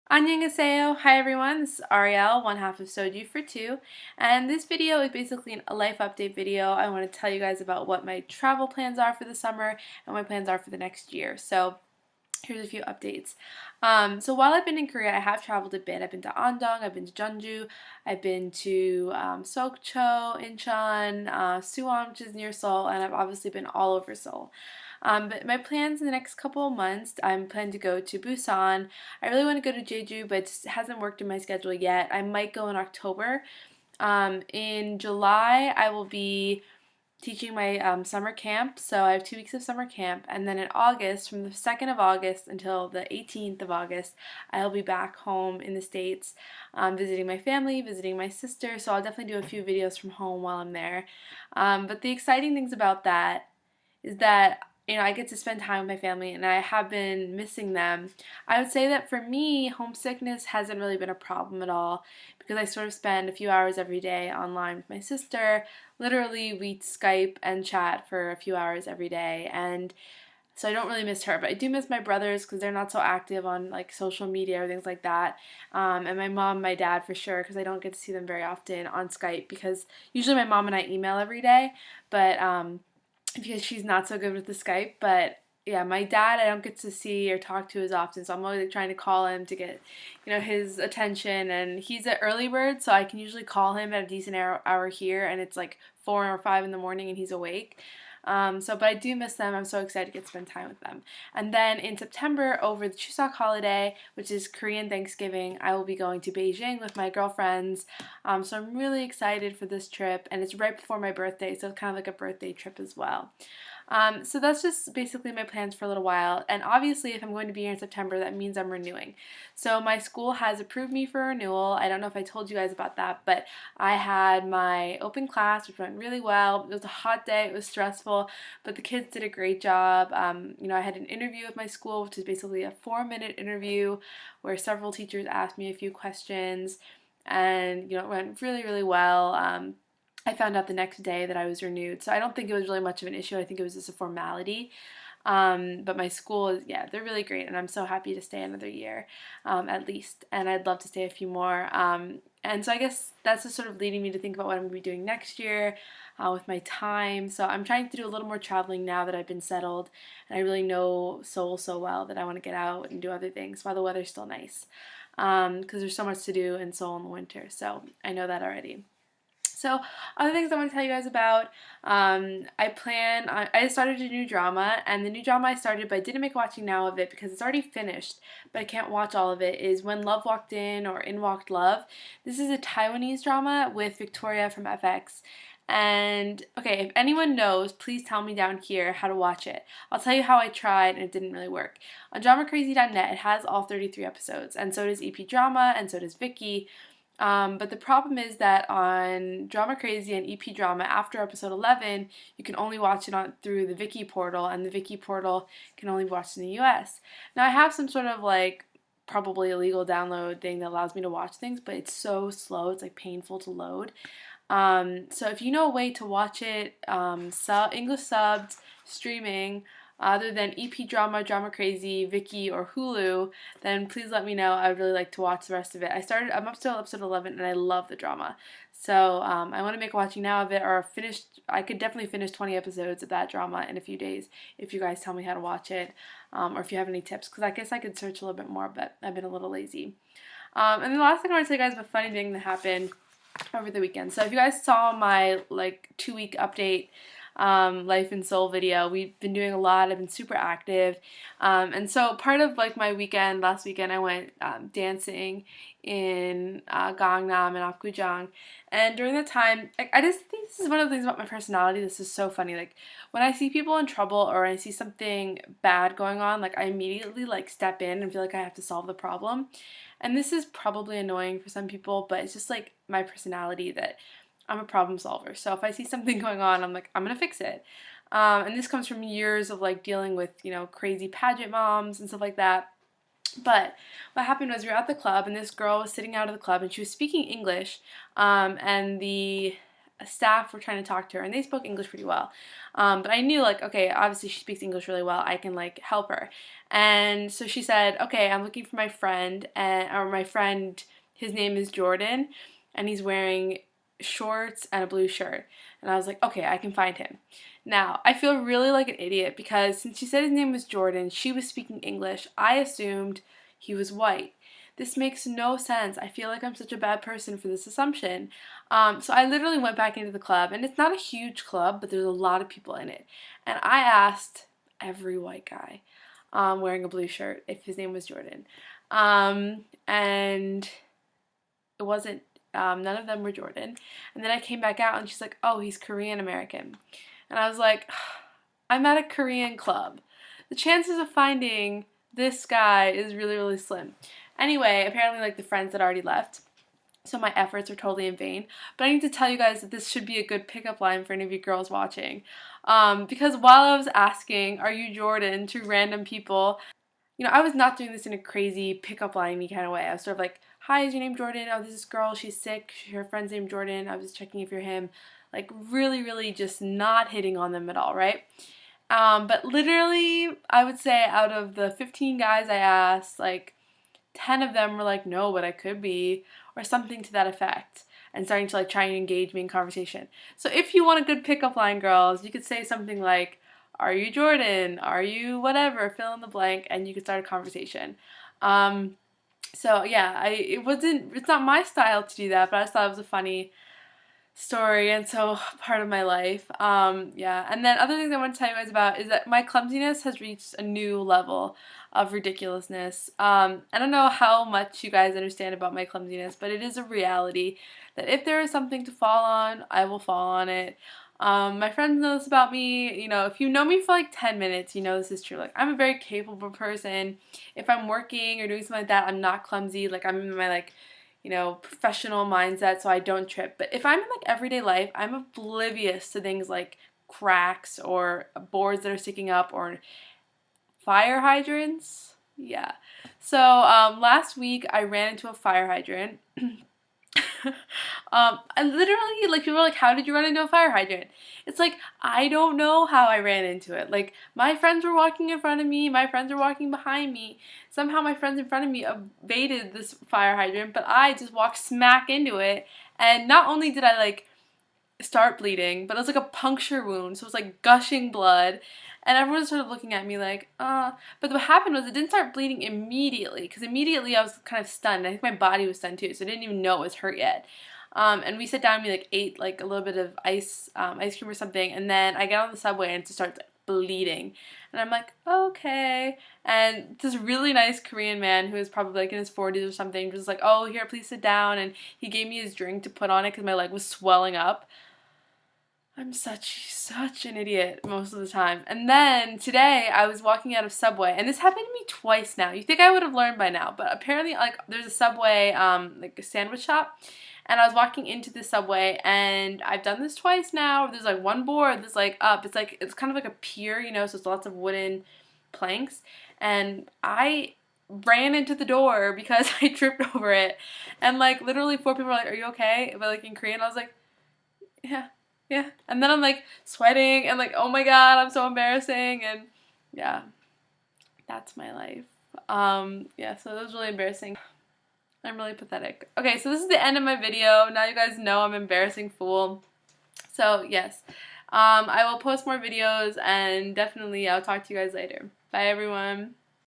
Annyeonghaseyo! Hi everyone, this is Ariel, one half of Soju for two, and this video is basically a life update video. I want to tell you guys about what my travel plans are for the summer and what my plans are for the next year. So here's a few updates. So while I've been in Korea, I have traveled a bit. I've been to Andong, I've been to Jeonju, I've been to Sokcho, Incheon, Suwon, which is near Seoul, and I've obviously been all over Seoul. But my plans in the next couple of months, I'm planning to go to Busan. I really want to go to Jeju, but it just hasn't worked in my schedule yet. I might go in October. In July, I will be teaching my summer camp, so I have 2 weeks of summer camp, and then in August, from the 2nd of August until the 18th of August, I'll be back home in the States, visiting my family, visiting my sister, so I'll definitely do a few videos from home while I'm there. But the exciting things about that is that I get to spend time with my family and I have been missing them. I would say that for me, homesickness hasn't really been a problem at all because I sort of spend a few hours every day online with my sister. Literally, we Skype and chat for a few hours every day, and so I don't really miss her, but I do miss my brothers because they're not so active on like social media or things like that. And my mom, my dad for sure, because I don't get to see them very often on Skype because usually my mom and I email every day, but because she's not so good with the Skype. But yeah, my dad I don't get to see or talk to as often, so I'm always like, trying to call him to get his attention. And he's an early bird, so I can usually call him at a decent hour here, and it's like 4 or 5 in the morning, and he's awake. But I do miss them. I'm so excited to get to spend time with them. And then in September, over the Chuseok holiday, which is Korean Thanksgiving, I will be going to Beijing with my girlfriends. So I'm really excited for this trip, and it's right before my birthday, so it's kind of like a birthday trip as well. So that's just basically my plans for a little while. And obviously, if I'm going to be here in September, that means I'm renewing. So my school has approved me for renewal. I don't know if I told you guys about that, but I had my open class, which went really well. It was a hot day. It was stressful, but the kids did a great job. I had an interview with my school, which is basically a 4-minute interview where several teachers asked me a few questions, and it went really, really well. I found out the next day that I was renewed, so I don't think it was really much of an issue. I think it was just a formality. But my school is, yeah, they're really great, and I'm so happy to stay another year, at least, and I'd love to stay a few more. And so I guess that's just sort of leading me to think about what I'm going to be doing next year with my time. So I'm trying to do a little more traveling now that I've been settled, and I really know Seoul so well that I want to get out and do other things while the weather's still nice, because there's so much to do in Seoul in the winter, so I know that already. So, other things I want to tell you guys about, I started a new drama, and the new drama I started, but I didn't make a watching now of it because it's already finished, but I can't watch all of it, is When Love Walked In or In Walked Love. This is a Taiwanese drama with Victoria from FX. And, okay, if anyone knows, please tell me down here how to watch it. I'll tell you how I tried and it didn't really work. On dramacrazy.net, it has all 33 episodes, and so does EP Drama, and so does Vicky. But the problem is that on Drama Crazy and EP Drama, after episode 11, you can only watch it through the Viki portal, and the Viki portal can only be watched in the US. Now, I have some sort of probably illegal download thing that allows me to watch things, but it's so slow, it's painful to load. So if you know a way to watch it English subbed, streaming, other than EP Drama, Drama Crazy, Viki, or Hulu, then please let me know. I would really like to watch the rest of it. I'm up to episode 11, and I love the drama. So I want to make a watching now of it, or I could definitely finish 20 episodes of that drama in a few days if you guys tell me how to watch it, or if you have any tips, because I guess I could search a little bit more, but I've been a little lazy. And then the last thing I want to tell you guys is a funny thing that happened over the weekend. So if you guys saw my 2-week update Life in Seoul video, we've been doing a lot. I've been super active, and so part of my weekend last weekend I went dancing in Gangnam and Apgujeong, and during the time I just think this is one of the things about my personality. This is so funny. When I see people in trouble or I see something bad going on, I immediately step in and feel like I have to solve the problem. And this is probably annoying for some people, but it's just my personality that I'm a problem solver. So if I see something going on, I'm I'm gonna fix it. And this comes from years of dealing with crazy pageant moms and stuff like that. But what happened was we were at the club, and this girl was sitting out of the club, and she was speaking English, and the staff were trying to talk to her, and they spoke English pretty well. But I knew, like, okay, obviously she speaks English really well. I can, like, help her. And so she said, okay, I'm looking for my friend, or my friend, his name is Jordan, and he's wearing shorts and a blue shirt. And I was like, okay, I can find him. Now, I feel really like an idiot because since she said his name was Jordan, she was speaking English. I assumed he was white. This makes no sense. I feel like I'm such a bad person for this assumption. So I literally went back into the club, and it's not a huge club, but there's a lot of people in it. And I asked every white guy wearing a blue shirt if his name was Jordan. And it wasn't, none of them were Jordan. And then I came back out, and she's like, oh, he's Korean American. And I was like, I'm at a Korean club. The chances of finding this guy is really, really slim. Anyway, apparently, like, the friends had already left, so my efforts are totally in vain. But I need to tell you guys that this should be a good pickup line for any of you girls watching. Because while I was asking, are you Jordan, to random people, you know, I was not doing this in a crazy pickup line-y kind of way. I was sort of like, hi, is your name Jordan? Oh, this is girl, she's sick, her friend's name Jordan, I was checking if you're him. Like, really, really just not hitting on them at all, right? But literally, I would say out of the 15 guys I asked, like, 10 of them were like, no, but I could be, or something to that effect, and starting to, like, try and engage me in conversation. So if you want a good pickup line, girls, you could say something like, are you Jordan? Are you whatever? Fill in the blank, and you could start a conversation. So yeah, it's not my style to do that, but I just thought it was a funny story, and so part of my life. Yeah, and then other things I want to tell you guys about is that my clumsiness has reached a new level of ridiculousness. I don't know how much you guys understand about my clumsiness, but it is a reality that if there is something to fall on, I will fall on it. My friends know this about me. You know, if you know me for like 10 minutes, you know this is true. Like, I'm a very capable person. If I'm working or doing something like that, I'm not clumsy. Like, I'm in my, like, you know, professional mindset, so I don't trip. But if I'm in, like, everyday life, I'm oblivious to things like cracks or boards that are sticking up or fire hydrants. Yeah. So last week I ran into a fire hydrant. I literally, like, people were like, how did you run into a fire hydrant? It's like, I don't know how I ran into it. Like, my friends were walking in front of me, my friends were walking behind me. Somehow my friends in front of me evaded this fire hydrant, but I just walked smack into it. And not only did I, like, start bleeding, but it was like a puncture wound, so it was like gushing blood. And everyone was sort of looking at me like, But what happened was it didn't start bleeding immediately, because immediately I was kind of stunned. I think my body was stunned too, so I didn't even know it was hurt yet. And we sat down and we, like, ate, like, a little bit of ice cream or something, and then I get on the subway and it just starts, like, bleeding. And I'm like, okay. And this really nice Korean man who was probably, like, in his 40s or something was like, oh, here, please sit down. And he gave me his drink to put on it because my leg was swelling up. I'm such an idiot most of the time. And then today I was walking out of Subway, and this happened to me twice now. You think I would have learned by now, but apparently, like, there's a Subway, like a sandwich shop, and I was walking into the Subway, and I've done this twice now. There's, like, one board that's, like, up. It's kind of like a pier, you know, so it's lots of wooden planks, and I ran into the door because I tripped over it, and, like, literally 4 people were like, are you okay? But, like, in Korean, I was like, yeah. Yeah, and then I'm, like, sweating, and, like, oh my god, I'm so embarrassing, and yeah, that's my life. Yeah, so that was really embarrassing. I'm really pathetic. Okay, so this is the end of my video. Now you guys know I'm an embarrassing fool. So, yes, I will post more videos, and definitely I'll talk to you guys later. Bye, everyone.